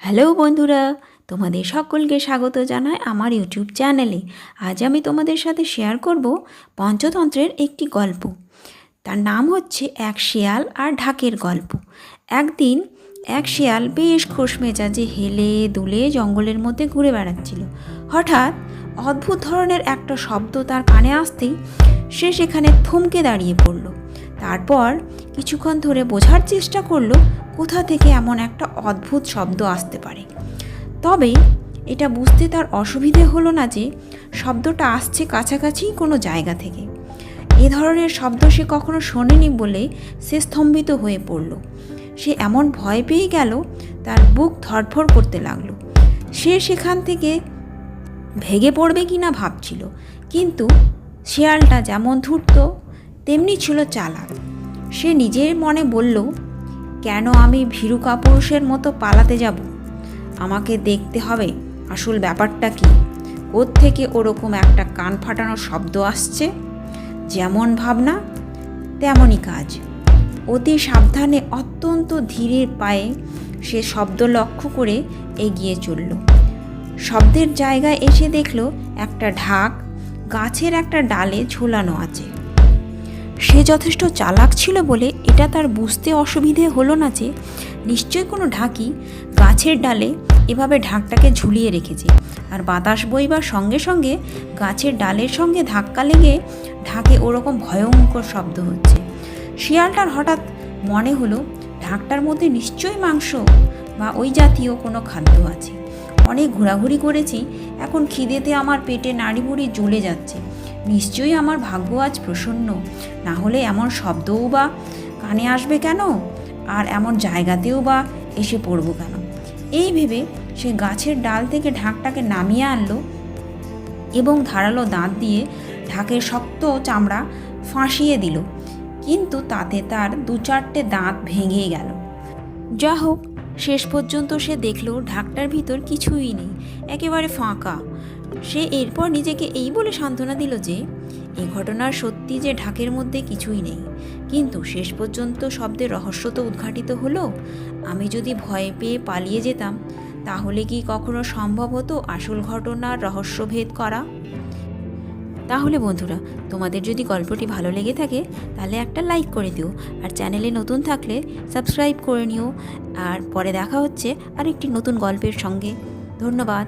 Hello বন্ধুরা, তোমাদের সকলকে স্বাগত জানাই আমার ইউটিউব চ্যানেলে। আজ আমি তোমাদের সাথে শেয়ার করব পঞ্চতন্ত্রের একটি গল্প। তার নাম হচ্ছে এক শেয়াল আর ঢাকের গল্প। একদিন এক শেয়াল বেশ খোশ মেজাজে হেলে দুলে জঙ্গলের মধ্যে ঘুরে বেড়াচ্ছিল। হঠাৎ অদ্ভুত ধরনের একটা শব্দ তার কানে আসতেই সে সেখানে থমকে দাঁড়িয়ে পড়ল। তারপর কিছুক্ষণ ধরে বোঝার চেষ্টা করলো কোথা থেকে এমন একটা অদ্ভুত শব্দ আসতে পারে। তবে এটা বুঝতে তার অসুবিধে হলো না যে শব্দটা আসছে কাছাকাছি কোনো জায়গা থেকে। এ ধরনের শব্দ সে কখনো শোনেনি বলে সে স্তম্ভিত হয়ে পড়ল। সে এমন ভয় পেয়ে গেল তার বুক ধড়ফড় করতে লাগলো। সে সেখান থেকে ভেগে পড়বে কি না ভাবছিল, কিন্তু শেয়ালটা যেমন ধূর্ত তেমনি ছিল চালাক। সে নিজের মনে বলল, কেন আমি ভীরু কাপুরুষের মতো পালাতে যাব? আমাকে দেখতে হবে আসল ব্যাপারটা কি। কোত্থেকে ওরকম একটা কান ফাটানো শব্দ আসছে। যেমন ভাবনা তেমনই কাজ। অতি সাবধানে অত্যন্ত ধীরে পায়ে সে শব্দ লক্ষ্য করে এগিয়ে চলল। শব্দের জায়গায় এসে দেখল একটা ঢাক গাছের একটা ডালে ঝোলানো আছে। সে যথেষ্ট চালাক ছিল বলে এটা তার বুঝতে অসুবিধে হলো না যে নিশ্চয়ই কোনো ঢাকি গাছের ডালে এভাবে ঢাকটাকে ঝুলিয়ে রেখেছে, আর বাতাস বইবার সঙ্গে সঙ্গে গাছের ডালের সঙ্গে ধাক্কা লেগে ঢাকে ওরকম ভয়ঙ্কর শব্দ হচ্ছে। শিয়ালটার হঠাৎ মনে হলো ঢাকটার মধ্যে নিশ্চয়ই মাংস বা ওই জাতীয় কোনো খাদ্য আছে। অনেক ঘোরাঘুরি করেছি, এখন খিদেতে আমার পেটে নাড়িভুড়ি জ্বলে যাচ্ছে। নিশ্চয়ই আমার ভাগ্য আজ প্রসন্ন, না হলে এমন শব্দও বা কানে আসবে কেন, আর এমন জায়গাতেও বা এসে পড়বো কেন। এই ভেবে সে গাছের ডাল থেকে ঢাকটাকে নামিয়ে আনলো এবং ধারালো দাঁত দিয়ে ঢাকের শক্ত চামড়া ফাঁসিয়ে দিল, কিন্তু তাতে তার 2-4টে দাঁত ভেঙে গেল। যা হোক, শেষ পর্যন্ত সে দেখলো ঢাকটার ভিতর কিছুই নেই, একেবারে ফাঁকা। সে এরপর নিজেকে এই বলে সান্ত্বনা দিল যে এই ঘটনার সত্যি যে ঢাকের মধ্যে কিছুই নেই। কিন্তু শেষ পর্যন্ত শব্দের রহস্য তো উদ্ঘাটিত হলো। আমি যদি ভয় পেয়ে পালিয়ে যেতাম, তাহলে কি কখনো সম্ভব হতো আসল ঘটনার রহস্যভেদ করা? তাহলে বন্ধুরা, তোমাদের যদি গল্পটি ভালো লেগে থাকে তাহলে একটা লাইক করে দিও, আর চ্যানেলে নতুন থাকলে সাবস্ক্রাইব করে নিও। আর পরে দেখা হচ্ছে আর একটি নতুন গল্পের সঙ্গে। ধন্যবাদ।